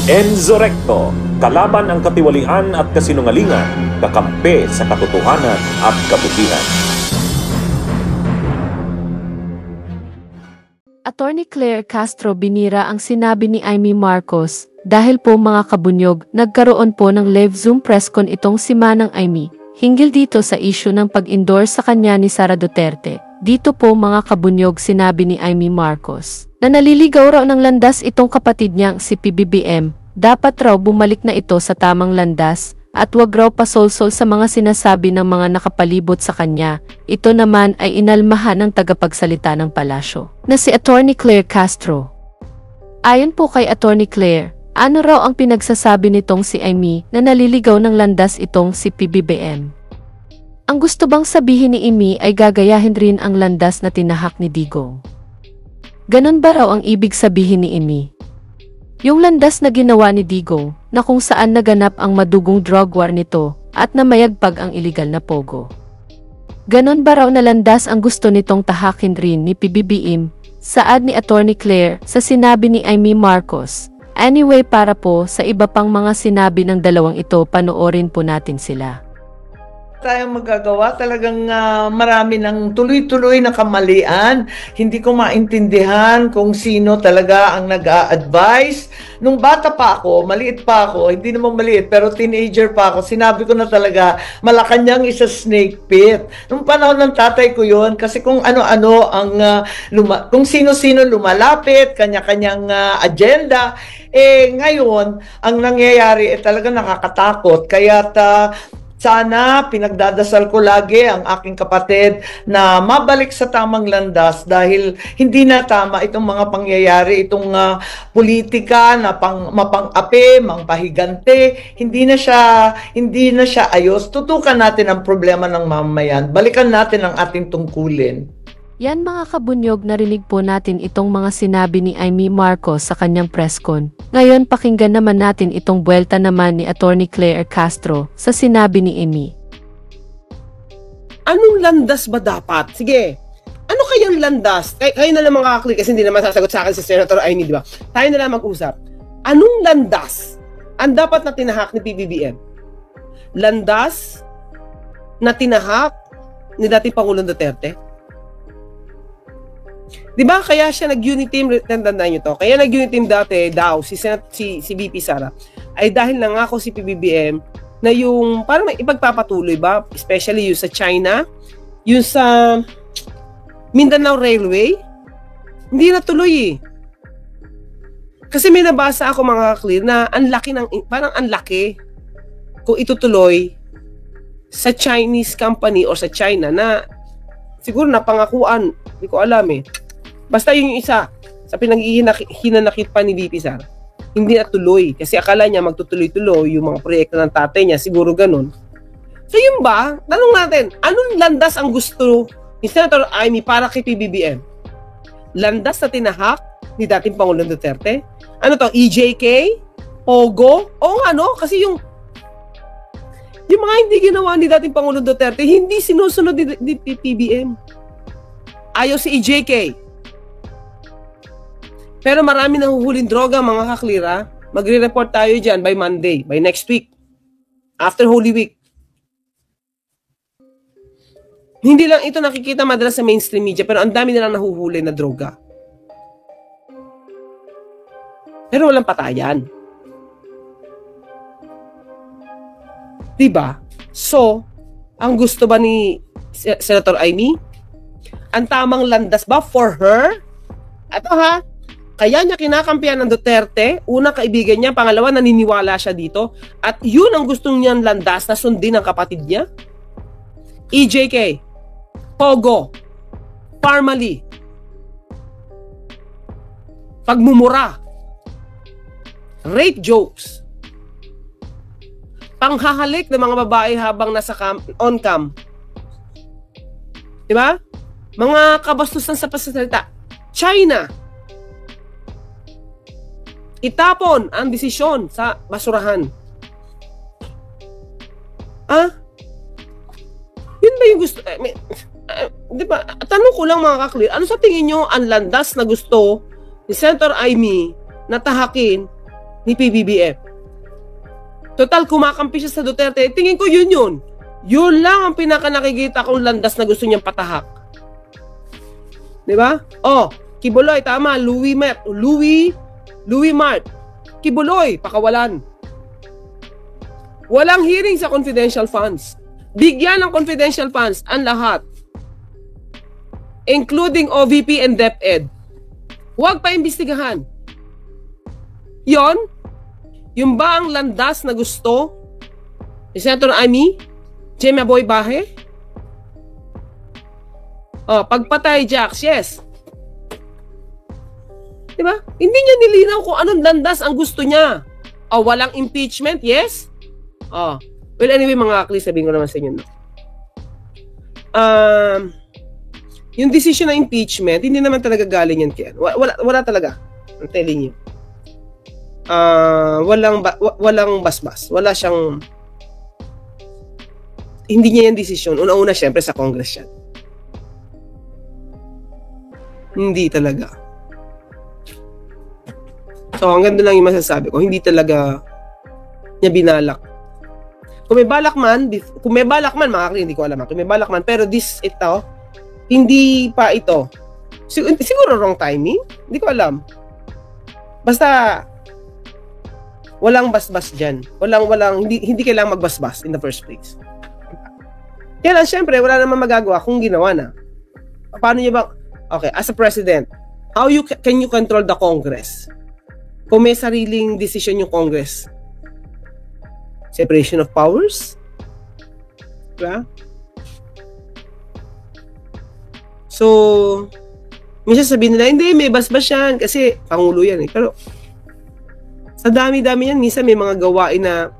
Enzo Recto, kalaban ang katiwalian at kasinungalingan, kakampi sa katotohanan at kabutihan. Attorney Claire Castro binira ang sinabi ni Amy Marcos. Dahil po mga kabunyog, nagkaroon po ng live Zoom press con itong si Manang Amy, hinggil dito sa issue ng pag-endorse sa kanya ni Sara Duterte. Dito po mga kabunyog sinabi ni Amy Marcos, na naliligaw raw ng landas itong kapatid niyang si PBBM, dapat raw bumalik na ito sa tamang landas, at wag raw pasolsol sa mga sinasabi ng mga nakapalibot sa kanya. Ito naman ay inalmahan ng tagapagsalita ng palasyo, na si Attorney Claire Castro. Ayon po kay Attorney Claire, ano raw ang pinagsasabi nitong si Amy na naliligaw ng landas itong si PBBM? Ang gusto bang sabihin ni Amy ay gagayahin rin ang landas na tinahak ni Digong? Ganon ba raw ang ibig sabihin ni Amy? Yung landas na ginawa ni Digong, na kung saan naganap ang madugong drug war nito, at namayagpag ang iligal na pogo. Ganon ba raw na landas ang gusto nitong tahakin rin ni PBBM, saad ni Attorney Claire sa sinabi ni Amy Marcos. Anyway, para po sa iba pang mga sinabi ng dalawang ito, panoorin po natin sila. Tayong magagawa, talagang marami ng tuloy-tuloy na kamalian. Hindi ko maintindihan kung sino talaga ang nag-a-advise. Nung bata pa ako, maliit pa ako, hindi naman maliit, pero teenager pa ako, sinabi ko na talaga, Malacanang is a snake pit. Nung panahon ng tatay ko yun, kasi kung ano-ano ang, kung sino-sino lumalapit, kanya-kanyang agenda, ngayon, ang nangyayari talaga nakakatakot. Kaya sana pinagdadasal ko lagi ang aking kapatid na mabalik sa tamang landas dahil hindi na tama itong mga pangyayari, itong politika na mapang-api, mangpahigante, hindi na siya ayos. Tutukan natin ang problema ng mamamayan. Balikan natin ang ating tungkulin. Yan mga kabunyog, narinig po natin itong mga sinabi ni Amy Marcos sa kanyang press con. Ngayon pakinggan naman natin itong buwelta naman ni Attorney Claire Castro sa sinabi ni Amy. Anong landas ba dapat? Sige, ano kayang landas? Kayo na lang makaklik kasi hindi naman sasagot sa akin si Senator Amy, di ba? Tayo na lang mag-usap. Anong landas ang dapat na tinahak ni PBBM? Landas na tinahak ni dating Pangulong Duterte? Diba kaya siya nag-unit team, tandaan nyo to, kaya nag-unit team dati daw, si VP Sara, ay dahil nangako si PBBM na yung parang ipagpapatuloy ba, especially yung sa China, yung sa Mindanao Railway, hindi natuloy eh. Kasi may nabasa ako mga clear na ang laki parang ang laki kung itutuloy sa Chinese company or sa China na siguro napangakuan, hindi ko alam eh. Basta yung isa, sa pinag-hinanakit pa ni VP Sara, hindi natuloy. Kasi akala niya magtutuloy-tuloy yung mga proyekto ng tatay niya, siguro ganun. So yun ba, tanong natin, anong landas ang gusto ni Senator Amy para kay PBBM? Landas na tinahak ni dating Pangulong Duterte? Ano to, EJK? Pogo? O ano, kasi yung mga hindi ginawa ni dating Pangulong Duterte, hindi sinusunod ni PBBM. Ayaw si EJK. Pero marami nahuhuling droga mga kaklira. Magre-report tayo dyan by Monday, by next week. After Holy Week. Hindi lang ito nakikita madalas sa mainstream media, pero ang dami nilang nahuhuli na droga. Pero walang patayan. Diba? So, ang gusto ba ni Senator Amy? Ang tamang landas ba for her? Ito ha, kaya niya kinakampihan ng Duterte, una kaibigan niya, pangalawa naniniwala siya dito, at yun ang gustong niyang landas na sundin ng kapatid niya. EJK, Pogo, Parmali, pagmumura, rape jokes, panghahalik ng mga babae habang nasa on cam. Diba? Mga kabastusan sa pasasalita. China, itapon ang desisyon sa basurahan. Yun ba yung gusto? Di ba? Tanong ko lang mga kaklir, ano sa tingin nyo ang landas na gusto ni Senator Amy na tahakin ni PBBM. Total, kumakampi siya sa Duterte. Tingin ko yun. Yun lang ang pinaka nakikita kong landas na gusto niyang patahak. Diba? Oh, Kibuloy, tama. Louis Mart. Kibuloy, pakawalan. Walang hearing sa confidential funds. Bigyan ng confidential funds ang lahat. Including OVP and DepEd. Huwag pa imbestigahan. Yung ba ang landas na gusto ni Senator Amy? Gemma Boy Bahe? Oh, pagpatay Jax, yes. Diba? Hindi niya nilinaw kung anong landas ang gusto niya. Oh, walang impeachment, yes? Oh. Well, anyway, mga akli, sabihin ko naman sa inyo. No? Yung decision na impeachment, hindi naman talaga galing yan kaya. Wala talaga. I'm telling you. Walang basbas. Wala siyang... Hindi niya yung decision. Una-una, syempre, sa Congress yan. Hindi talaga. So, hanggang doon lang yung masasabi ko. Hindi talaga niya binalak. Kung may balak man, mga akli, hindi ko alam. Kung may balak man, pero ito, hindi pa ito. Siguro wrong timing? Hindi ko alam. Basta, walang basbas dyan. Hindi kailangang magbasbas in the first place. Kaya lang, syempre, wala naman magagawa kung ginawa na. Paano niya ba? Okay, as a president, how can you control the Congress? Kung may sariling decision yung Congress. Separation of powers? Diba? So, minsan sabihin nila, hindi, may basbas yan kasi Pangulo yan eh. Pero, sa dami-dami yan, minsan may mga gawain na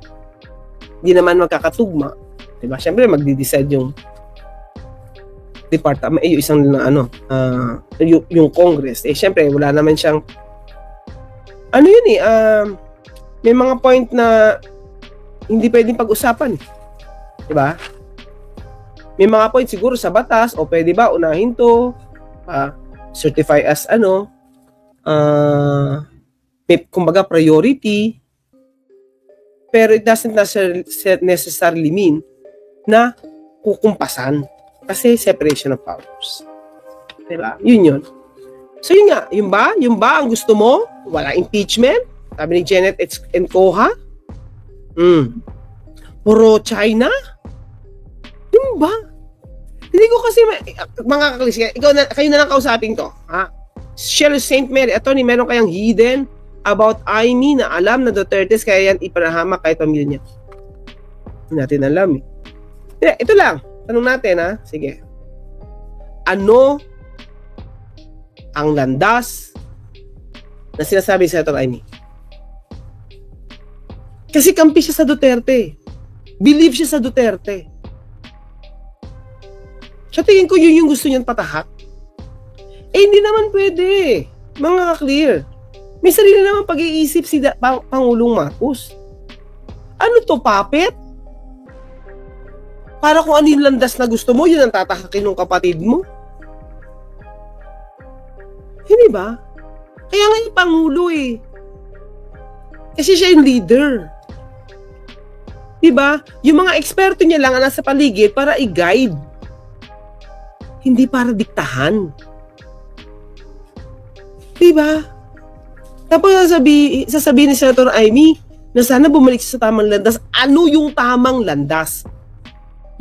hindi naman magkakatugma. Diba? Siyempre, magdi-decide yung department, yung isang yung Congress. Eh, siyempre, wala naman siyang may mga point na hindi pwedeng pag-usapan. Diba? May mga point siguro sa batas, o pwede ba unahin to, certify as may, kumbaga, priority, pero it doesn't necessarily mean na kukumpasan kasi separation of powers. Diba? Yun. So yun nga, yung ba ang gusto mo? Wala impeachment? Sabi ni Janet and Koha? Puro China? Yung ba? Hindi ko kasi, mga kaklis, kayo na lang kausapin to. Ha? Shell St. Mary, meron kayang hidden about Amy na alam na Duterte's kaya yan ipanahamak kahit pamilya niya. Hindi natin alam eh. Ito lang, tanong natin ha. Sige. Ano ang landas na sinasabi sa Senator Amy? Kasi kampi siya sa Duterte. Believe siya sa Duterte. Sa tingin ko yun yung gusto niyang patahak. Eh hindi naman pwede. Mga clear. May sarili naman pag-iisip si Pangulong Marcos. Ano to, puppet? Para kung ano yung landas na gusto mo, yun ang tatahakin ng kapatid mo. Hindi ba? Kaya nga yung Pangulo eh. Kasi siya yung leader. Diba? Yung mga eksperto niya lang ang nasa paligid para i-guide. Hindi para diktahan. Diba? Tapos sasabihin ni Senator Amy na sana bumalik sa tamang landas. Ano yung tamang landas?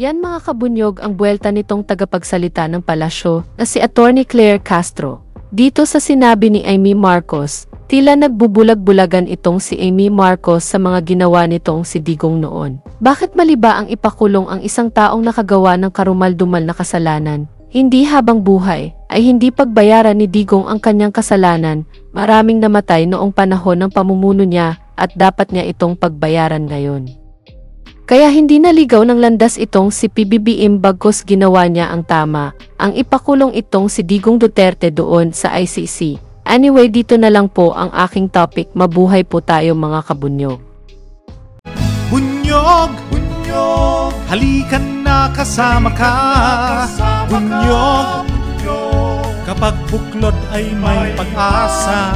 Yan mga kabunyog ang buwelta nitong tagapagsalita ng palasyo na si Attorney Claire Castro. Dito sa sinabi ni Amy Marcos, tila nagbubulag-bulagan itong si Amy Marcos sa mga ginawa nitong si Digong noon. Bakit mali ba ang ipakulong ang isang taong nakagawa ng karumal-dumal na kasalanan? Hindi habang buhay, ay hindi pagbayaran ni Digong ang kanyang kasalanan. Maraming namatay noong panahon ng pamumuno niya at dapat niya itong pagbayaran ngayon. Kaya hindi naligaw ng landas itong si PBBM bagkus ginawa niya ang tama, ang ipakulong itong si Digong Duterte doon sa ICC. Anyway, dito na lang po ang aking topic. Mabuhay po tayo mga kabunyog. Bunyog, halikan na kasama ka. Bunyog, kapag buklod ay may pag-asa.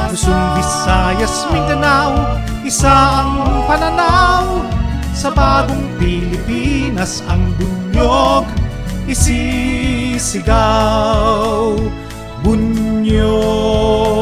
Luzon, Visayas, Mindanao, isa ang pananaw. Sa bagong Pilipinas ang bunyog isisigaw. Bunyog